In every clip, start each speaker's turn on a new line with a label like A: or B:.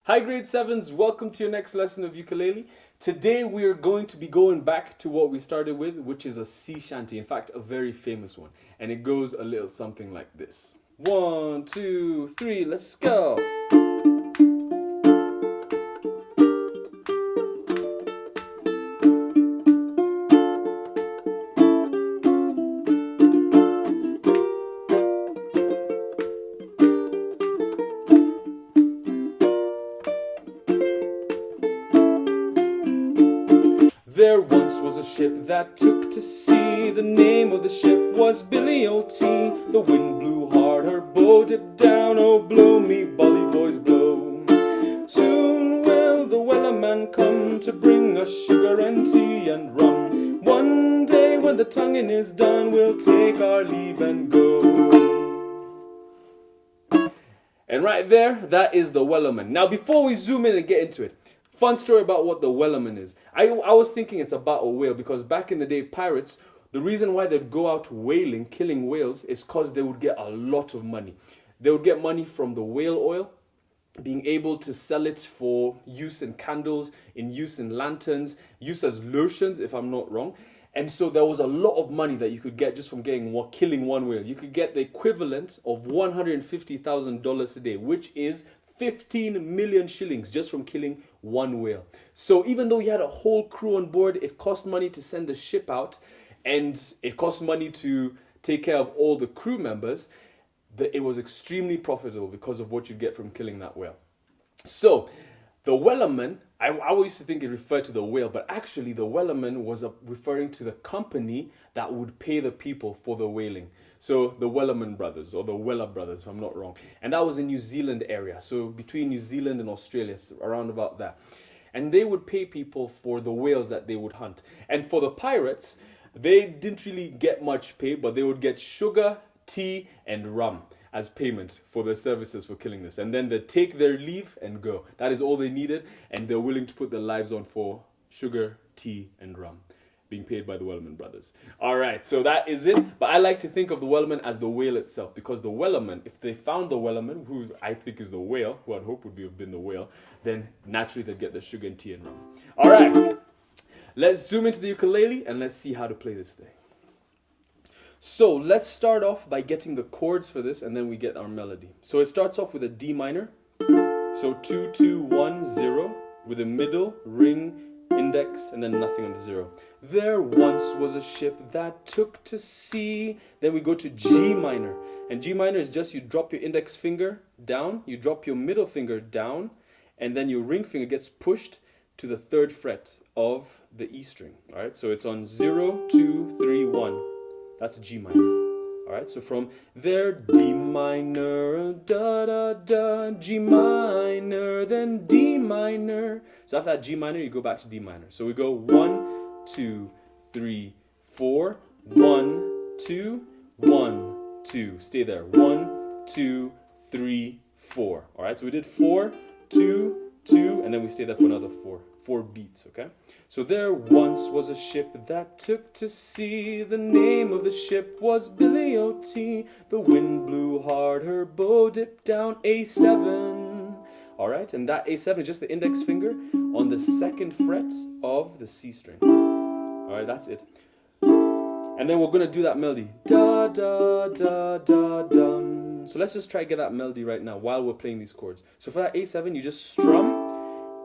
A: Hi grade 7s, welcome to your next lesson of ukulele. Today we are going to be going back to what we started with, which is a sea shanty. In fact, a very famous one. And it goes a little something like this. 1, 2, 3, let's go. There once was a ship that took to sea. The name of the ship was Billy O.T. The wind blew hard, her bow dipped down. Oh, blow me, bully boys, blow. Soon will the wellerman come to bring us sugar and tea and rum. One day when the tonguing is done, we'll take our leave and go. And right there, that is the wellerman. Now, before we zoom in and get into it, fun story about what the wellerman is. I was thinking it's about a whale because back in the day, pirates, the reason why they'd go out whaling, killing whales, is because they would get a lot of money. They would get money from the whale oil, being able to sell it for use in candles, in use in lanterns, use as lotions, if I'm not wrong. And so there was a lot of money that you could get just from killing one whale. You could get the equivalent of $150,000 a day, which is 15 million shillings just from killing one whale. So even though you had a whole crew on board, it cost money to send the ship out, and it cost money to take care of all the crew members. It was extremely profitable because of what you get from killing that whale. So the wellerman, I always used to think it referred to the whale, but actually the wellerman was referring to the company that would pay the people for the whaling. So the Wellerman brothers, or the Weller brothers, if I'm not wrong. And that was in New Zealand area. So between New Zealand and Australia, around about that. And they would pay people for the whales that they would hunt. And for the pirates, they didn't really get much pay, but they would get sugar, tea, and rum as payment for their services for killing this. And then they'd take their leave and go. That is all they needed, and they're willing to put their lives on for sugar, tea, and rum, being paid by the Wellerman brothers. All right, so that is it. But I like to think of the Wellerman as the whale itself, because the Wellerman, if they found the Wellerman, who I think is the whale, who I'd hope would have been the whale, then naturally they'd get the sugar and tea and rum. All right, let's zoom into the ukulele and let's see how to play this thing. So let's start off by getting the chords for this, and then we get our melody. So it starts off with a D minor. So 2, 2, 1, 0, with a middle, ring, index, and then nothing on the 0. There once was a ship that took to sea. Then we go to G minor. And G minor is just you drop your index finger down, you drop your middle finger down, and then your ring finger gets pushed to the 3rd fret of the E string. All right, so it's on 0, 2, 3, 1. That's G minor. All right, so from there, D minor, da da da, G minor, then D minor. So after that G minor, you go back to D minor. So we go 1, 2, 3, 4, 1, 2, 1, 2. Stay there. 1, 2, 3, 4. All right, so we did 4, 2, 2, and then we stay there for another 4 beats, okay? So there once was a ship that took to sea. The name of the ship was Billy O.T. The wind blew hard, her bow dipped down. A7. All right, and that A7 is just the index finger on the 2nd fret of the C string. All right, that's it. And then we're going to do that melody. Da, da, da, da, dum. So let's just try to get that melody right now while we're playing these chords. So for that A7, you just strum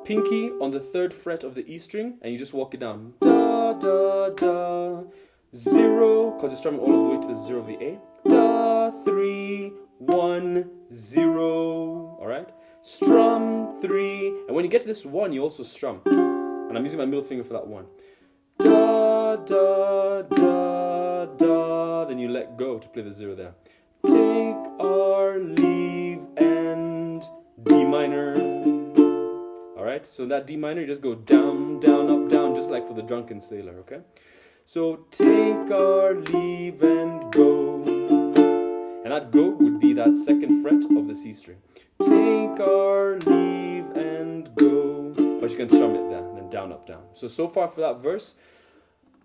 A: pinky on the 3rd fret of the E string, and you just walk it down. Da, da, da, 0, because you're strumming all of the way to the 0 of the A. Da, 3, 1, 0. All right? Strum 3. And when you get to this 1, you also strum. And I'm using my middle finger for that 1. Da, da, da, da. Then you let go to play the 0 there. Take our leave and D minor. Alright, so that D minor, you just go down, down, up, down, just like for the drunken sailor, okay? So take our leave and go. And that go would be that 2nd fret of the C string. Take our leave and go. But you can strum it there, and then down, up, down. So far for that verse,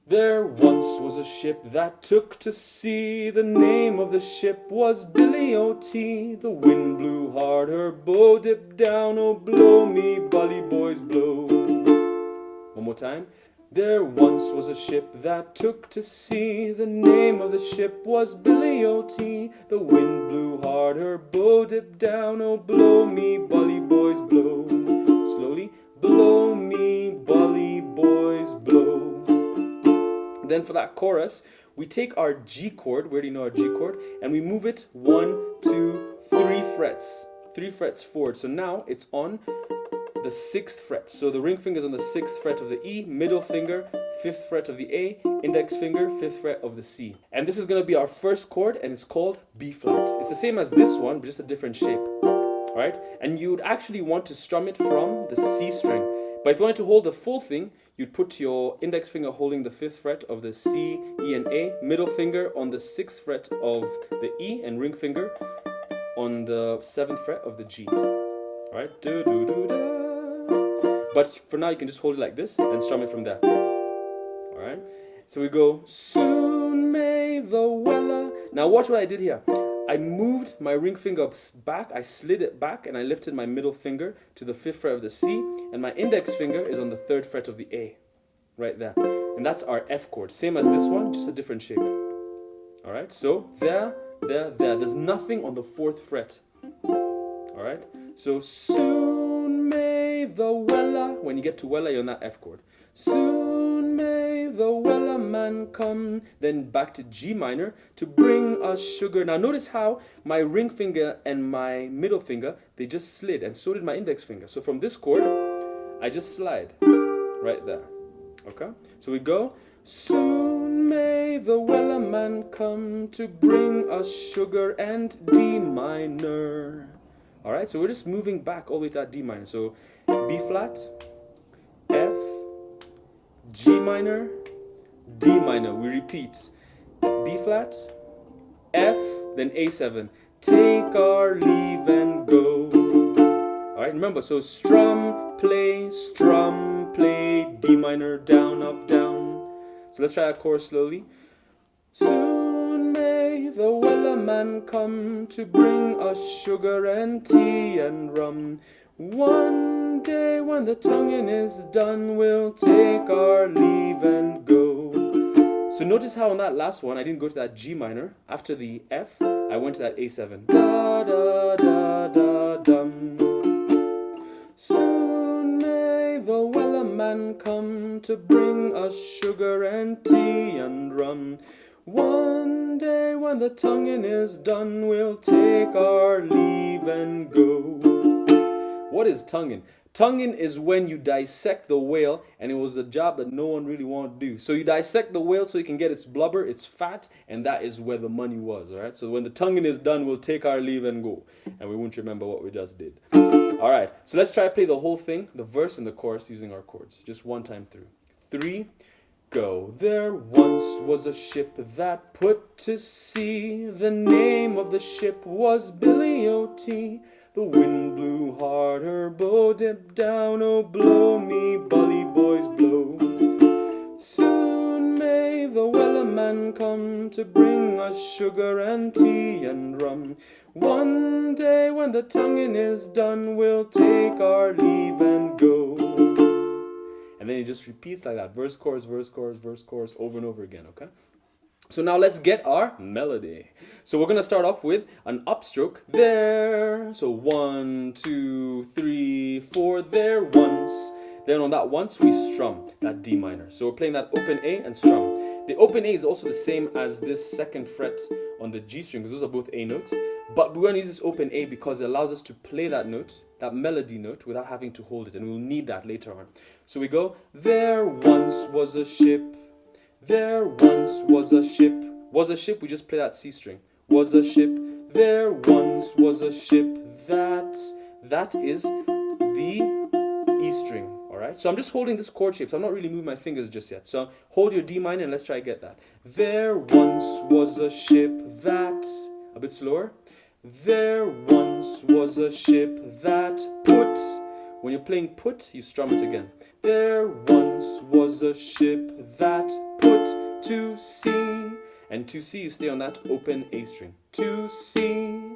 A: There once was a ship that took to sea. The name of the ship was Billy O.T. The wind blew hard, her bow dipped down. Oh, blow me, bully boys, blow. One more time. There once was a ship that took to sea. The name of the ship was Billy O.T. The wind blew hard, her bow dipped down. Oh, blow me, bully boys, blow. Slowly. Blow me, bully boys, blow. Then for that chorus, we take our G chord, we already know our G chord, and we move it 1, 2, 3 frets. 3 frets forward. So now it's on the 6th fret. So the ring finger is on the 6th fret of the E, middle finger, 5th fret of the A, index finger, 5th fret of the C. And this is going to be our first chord, and it's called B flat. It's the same as this one, but just a different shape. Alright? And you would actually want to strum it from the C string. But if you wanted to hold the full thing, you'd put your index finger holding the 5th fret of the C, E, and A, middle finger on the 6th fret of the E, and ring finger on the 7th fret of the G. Alright? Do, do, do, da. But for now, you can just hold it like this and strum it from there. Alright? So we go, soon may the weller. Now watch what I did here. I moved my ring finger back, I slid it back, and I lifted my middle finger to the 5th fret of the C, and my index finger is on the 3rd fret of the A, right there. And that's our F chord, same as this one, just a different shape. Alright, so there, there, there. There's nothing on the 4th fret. Alright, so soon may the weller, when you get to weller, you're on that F chord. Soon may the weller man come, then back to G minor to bring us sugar. Now notice how my ring finger and my middle finger, they just slid, and so did my index finger. So from this chord, I just slide right there. Okay? So we go, soon may the weller man come to bring us sugar, and D minor. Alright, so we're just moving back all the way to that D minor. So B flat, F, G minor, D minor. We repeat. B flat, F, then A7. Take our leave and go. Alright, remember, so strum, play, D minor, down, up, down. So let's try that chorus slowly. Soon may the weller man come to bring us sugar and tea and rum. One day when the tonguing is done, we'll take our leave and go. So notice how on that last one, I didn't go to that G minor. After the F, I went to that A7. Da, da, da, da, dum. Soon may the weller man come to bring us sugar and tea and rum. One day when the tonguing is done, we'll take our leave and go. What is tonguing? Tonguing is when you dissect the whale, and it was a job that no one really wanted to do. So you dissect the whale so you can get its blubber, its fat, and that is where the money was. Alright, so when the tonguing is done, we'll take our leave and go. And we won't remember what we just did. Alright, so let's try to play the whole thing, the verse and the chorus, using our chords. Just one time through. 3, go. There once was a ship that put to sea. The name of the ship was Billy O.T. The wind blew hard, her bow dipped down. Oh, blow me, bully boys, blow. Soon may the weller man come to bring us sugar and tea and rum. One day when the tonguing is done, we'll take our leave and go. And then it just repeats like that. Verse, chorus, verse, chorus, verse, chorus, over and over again, okay? So now let's get our melody. So we're going to start off with an upstroke, there. So 1, 2, 3, 4, there once. Then on that once, we strum that D minor. So we're playing that open A and strum. The open A is also the same as this 2nd fret on the G string, because those are both A notes. But we're going to use this open A because it allows us to play that note, that melody note, without having to hold it. And we'll need that later on. So we go, there once was a ship. There once was a ship. Was a ship, we just play that C string. Was a ship. There once was a ship that is the E string. Alright, so I'm just holding this chord shape, so I'm not really moving my fingers just yet. So hold your D minor and let's try to get that. There once was a ship that, a bit slower. There once was a ship that put. When you're playing put, you strum it again. There once was a ship that put to C. And to C, you stay on that open A string. To C.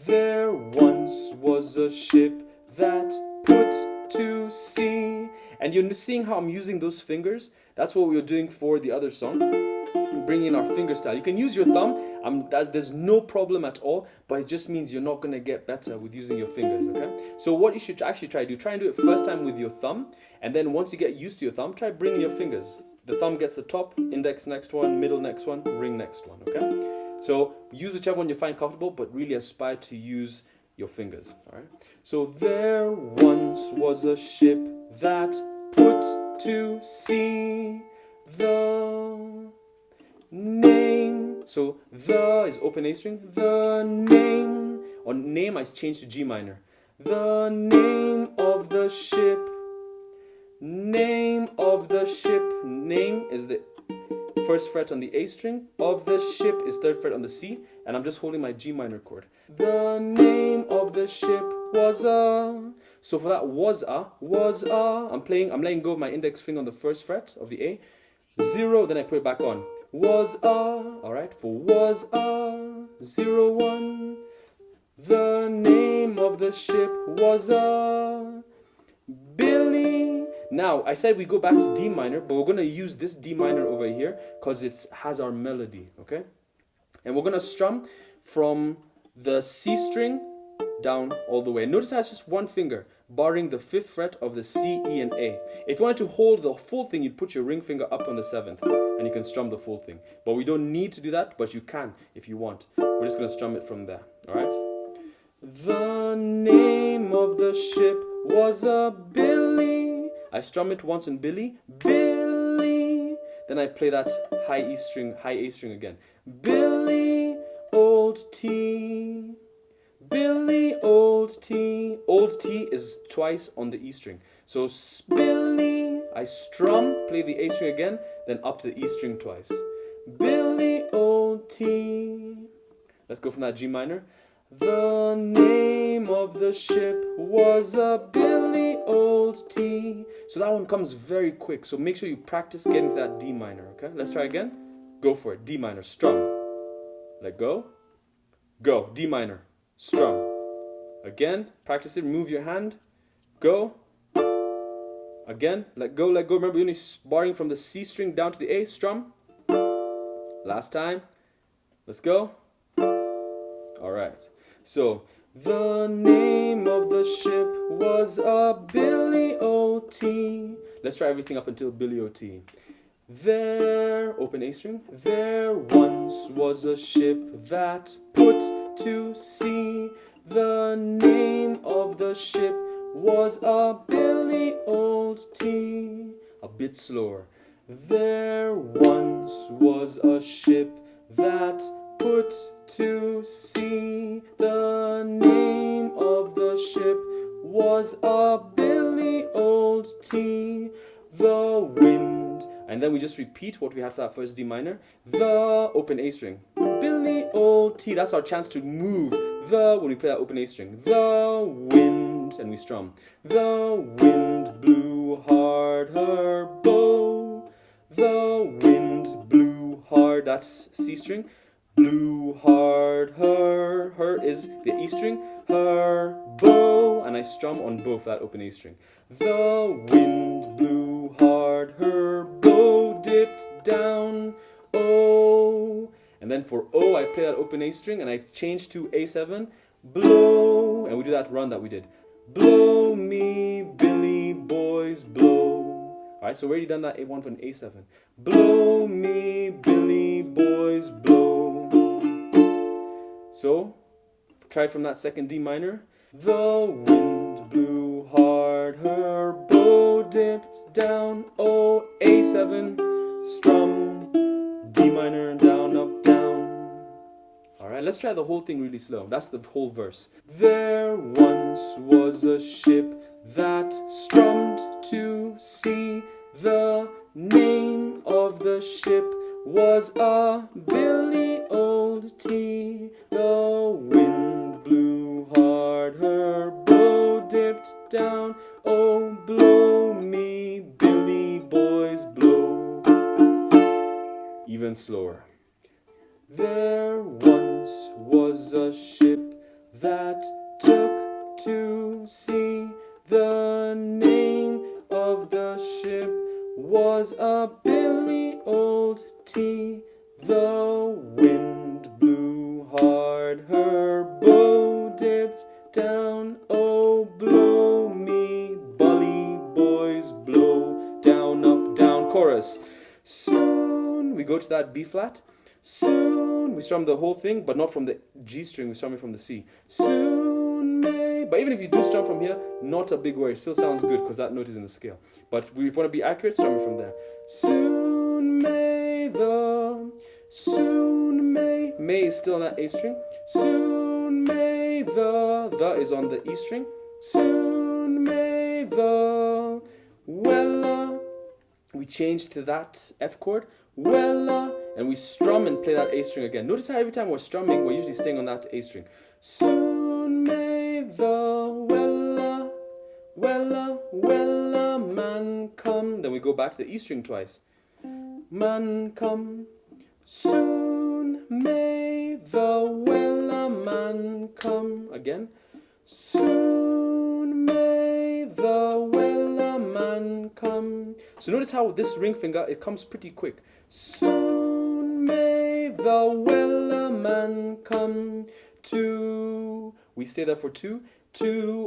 A: There once was a ship that put to sea. And you're seeing how I'm using those fingers? That's what we were doing for the other song. Bringing in our finger style. You can use your thumb. There's no problem at all, but it just means you're not going to get better with using your fingers, okay? So what you should actually try and do it first time with your thumb, and then once you get used to your thumb, try bringing your fingers. The thumb gets the top, index next one, middle next one, ring next one, okay? So use whichever one you find comfortable, but really aspire to use your fingers, all right? So there once was a ship that put to sea. The name, so the is open A string. The name, on name I changed to G minor. The name of the ship. Name of the ship. Name is the first fret on the A string. Of the ship is third fret on the C, and I'm just holding my G minor chord. The name of the ship was a. So for that I'm letting go of my index finger on the first fret of the A. 0, then I put it back on. Was a, alright, for was a, 0, 1. The name of the ship was a Billy. Now, I said we go back to D minor, but we're going to use this D minor over here because it has our melody, okay? And we're going to strum from the C string down all the way. Notice it has just one finger, barring the 5th fret of the C, E, and A. If you wanted to hold the full thing, you'd put your ring finger up on the 7th, and you can strum the full thing. But we don't need to do that, but you can if you want. We're just going to strum it from there, alright? The name of the ship was a Billy. I strum it once on Billy, Billy. Then I play that high A string again. Billy, old T. Billy, old T. Old T is twice on the E string. So Billy, I strum, play the A string again, then up to the E string twice. Billy, old T. Let's go from that G minor. The name of the ship was a Billy, old T. So that one comes very quick. So make sure you practice getting to that D minor, okay? Let's try again. Go for it. D minor, strum. Let go. Go. D minor. Strum. Again, practice it, move your hand. Go. Again, let go, let go. Remember, you're only barring from the C string down to the A. Strum. Last time. Let's go. Alright. So, the name of the ship was a Billy O.T. Let's try everything up until Billy O.T. There, open A string. There once was a ship that put to sea. The name of the ship was a Billy Old T. A bit slower. There once was a ship that put to sea. The name of the ship was a Billy Old T. The wind. And then we just repeat what we had for that first D minor. The open A string. Billy Old T. That's our chance to move the when we play that open A string. The wind. And we strum. The wind blew hard her bow. The wind blew hard. That's C string. Blew hard her. Her is the E string. Her bow. And I strum on both that open A string. The wind blew hard her bow, dipped down, oh. And then for O, I play that open A string and I change to A7, blow. And we do that run that we did. Blow me, Billy boys, blow. Alright, so we already done that A1 for an A7. Blow me, Billy boys, blow. So, try it from that second D minor. The wind blew hard, her bow dipped down, oh, A7, strum, D minor, down, up, down. Alright, let's try the whole thing really slow. That's the whole verse. There once was a ship that strummed to sea. The name of the ship was a Billy Old T. The wind blew hard, her bow dipped down, oh, blow me, Billy boys, blow. There once was a ship that took to sea. The name of the ship was a billy old tea. The wind blew hard, her bow dipped down. Oh, blow me, bully boys, blow down, up, down. Chorus. Soon we go to that B flat. Soon we strum the whole thing, but not from the G string, we strum it from the C. Soon may, but even if you do strum from here, not a big worry, it still sounds good because that note is in the scale. But if you want to be accurate, strum it from there. Soon may is still on that A string. Soon may the is on the E string. Soon may the Wella, we change to that F chord, Wella, and we strum and play that A string again. Notice how every time we're strumming, we're usually staying on that A string. Soon may the Wella man come. Then we go back to the E string twice. Man come. Soon may the Wella man come. Again. Soon may the Wella man come. So notice how this ring finger, it comes pretty quick. Soon may the Wella man come to. We stay there for two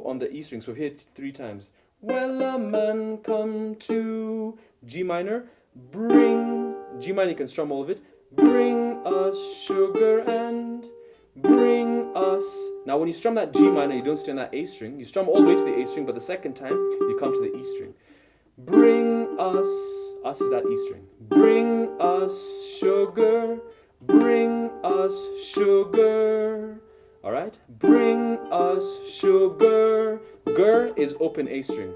A: on the E string. So hit 3 times. Wella man come to G minor. Bring, G minor, you can strum all of it. Bring us sugar and bring us. Now when you strum that G minor, you don't stay on that A string. You strum all the way to the A string, but the second time you come to the E string. Bring us is that E string. Bring us sugar, bring us sugar. Alright? Bring us sugar. Gur is open A string.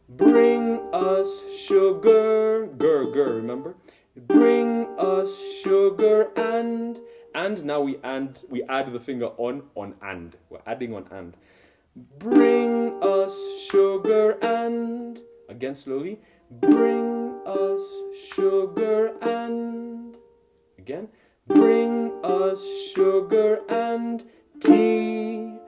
A: Bring us sugar. Gur, remember? Bring us sugar and now we add the finger on and. We're adding on and. Bring us sugar and, again slowly. Bring us sugar and, again. Bring us sugar and tea.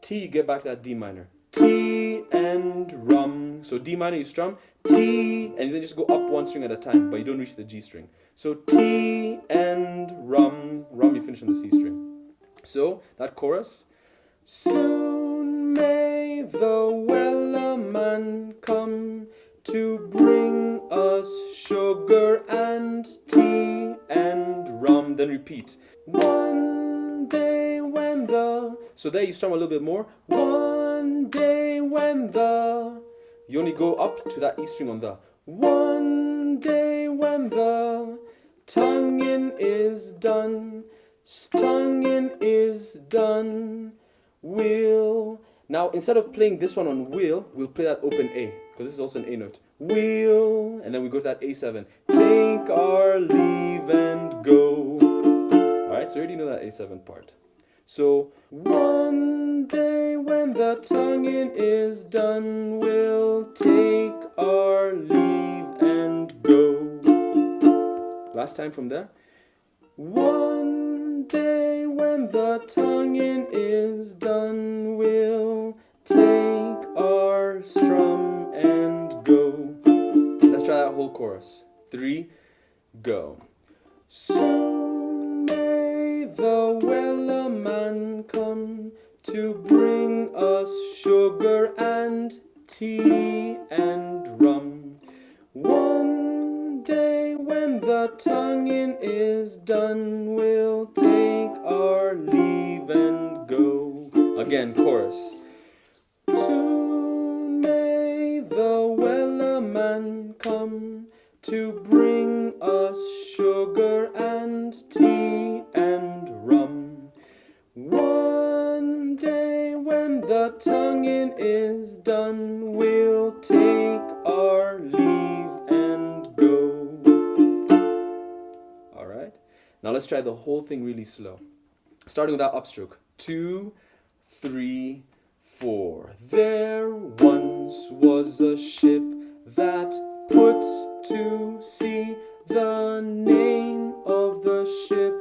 A: Tea, get back to that D minor. Tea and rum. So D minor you strum, tea, and then just go up 1 string at a time, but you don't reach the G string. So tea and rum. Rum you finish on the C string. So that chorus. Soon may the Wella man come to bring us sugar and tea and rum. Then repeat. One day when the. So there you strum a little bit more. One day when the. You only go up to that E string on the. One day when the tonguing is done, tonguing is done, will. Now instead of playing this one on will, we'll play that open A, because this is also an A note. Will, and then we go to that A7. Take our leave and go. Alright, so you already know that A7 part. So, one day when the tonguing is done, we'll take our leave and go. Last time from there. One day when the tonguing is done, we'll take our strum and go. Let's try that whole chorus. 3, go. Soon may the Wella man come to bring us sugar and tea and rum. One day when the tonguing is done, we'll take our leave and go. Again, chorus. Soon may the Wella man come to bring us sugar and tea and rum. One day when the tonguing is done, we'll take our leave and go. Alright, now let's try the whole thing really slow. Starting with that upstroke. 2, 3, 4. There once was a ship that put to sea. The name of the ship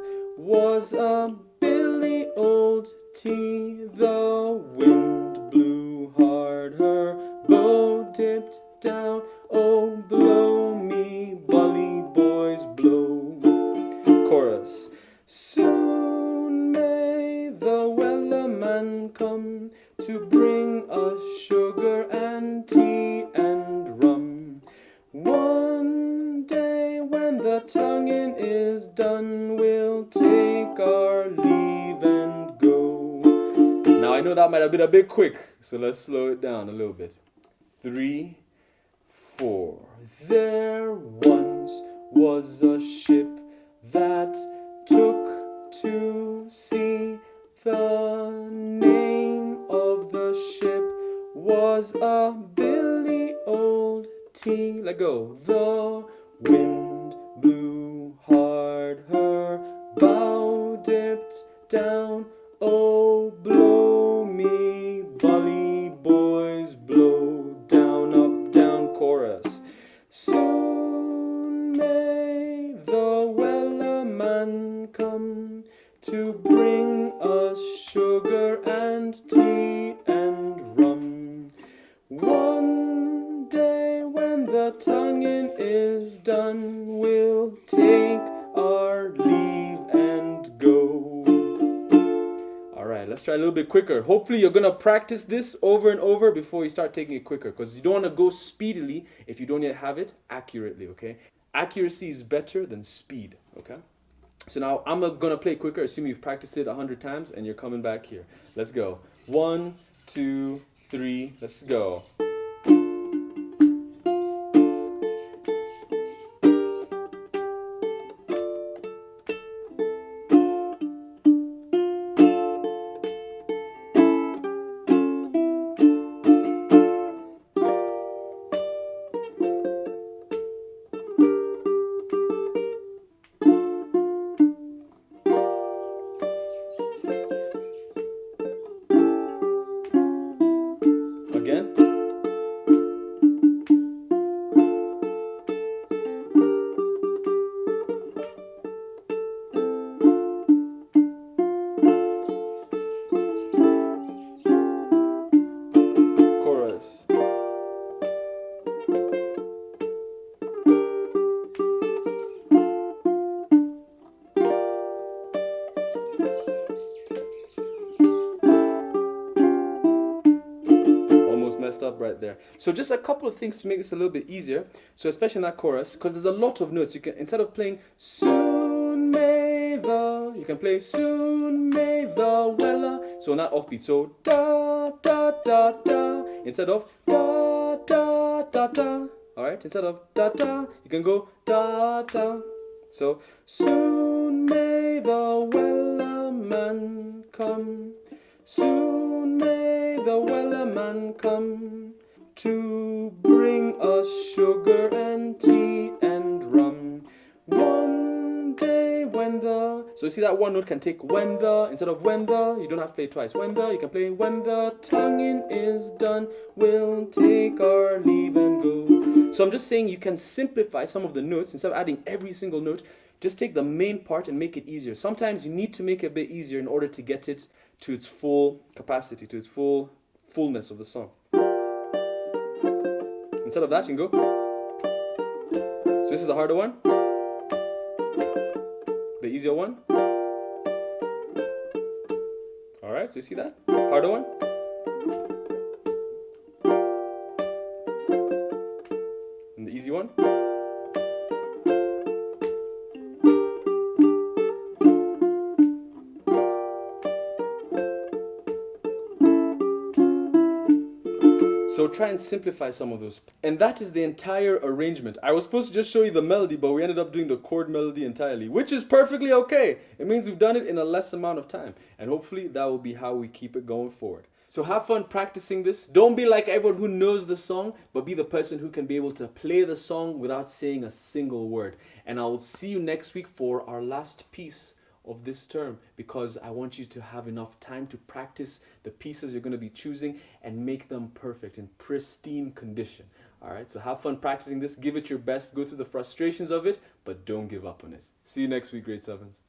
A: was a billy old tea. The wind blew hard, her bow dipped down. Oh, blow me, bully boys, blow. Chorus. Soon may the wellerman come to bring us sugar and tea and rum. One day when the tonguing is done, we'll take our leave and go. Now I know that might have been a bit quick, so let's slow it down a little bit. 3, 4. There once was a ship that took to sea. The name of the ship was a billy old tea. Let go. The wind blew hard, her bow dipped down. Oh, blow me, bully boys, blow. Down, up, down, chorus. Soon may the wellerman come to bring us sugar and tea and rum. One day when the tonguing is done, we'll take our leave and go. Alright, let's try a little bit quicker. Hopefully you're going to practice this over and over before you start taking it quicker, because you don't want to go speedily if you don't yet have it accurately, okay? Accuracy is better than speed, okay? So now I'm going to play quicker, assuming you've practiced it 100 times and you're coming back here. Let's go. 1, 2, 3, let's go. Again. Chorus. Messed up right there. So just a couple of things to make this a little bit easier. So especially in that chorus, because there's a lot of notes, you can, instead of playing soon may the, you can play soon may the weller. So on that offbeat, so da da da da instead of da da da da. All right, instead of da da, you can go da da. So soon may the wellerman come. Soon may the wellerman come to bring us sugar and tea and rum. One day when the... So you see that one note can take when the, instead of when the, you don't have to play it twice. When the, you can play when the tonguing is done, we'll take our leave and go. So I'm just saying you can simplify some of the notes instead of adding every single note. Just take the main part and make it easier. Sometimes you need to make it a bit easier in order to get it to its full capacity, to its fullness of the song. Instead of that, you can go. So this is the harder one. The easier one. Alright, so you see that? Harder one. And the easy one. So try and simplify some of those. And that is the entire arrangement. I was supposed to just show you the melody, but we ended up doing the chord melody entirely, which is perfectly okay. It means we've done it in a less amount of time. And hopefully that will be how we keep it going forward. So have fun practicing this. Don't be like everyone who knows the song, but be the person who can be able to play the song without saying a single word. And I will see you next week for our last piece of this term, because I want you to have enough time to practice the pieces you're going to be choosing and make them perfect in pristine condition. Alright, so have fun practicing this, give it your best, go through the frustrations of it, but don't give up on it. See you next week, grade 7s.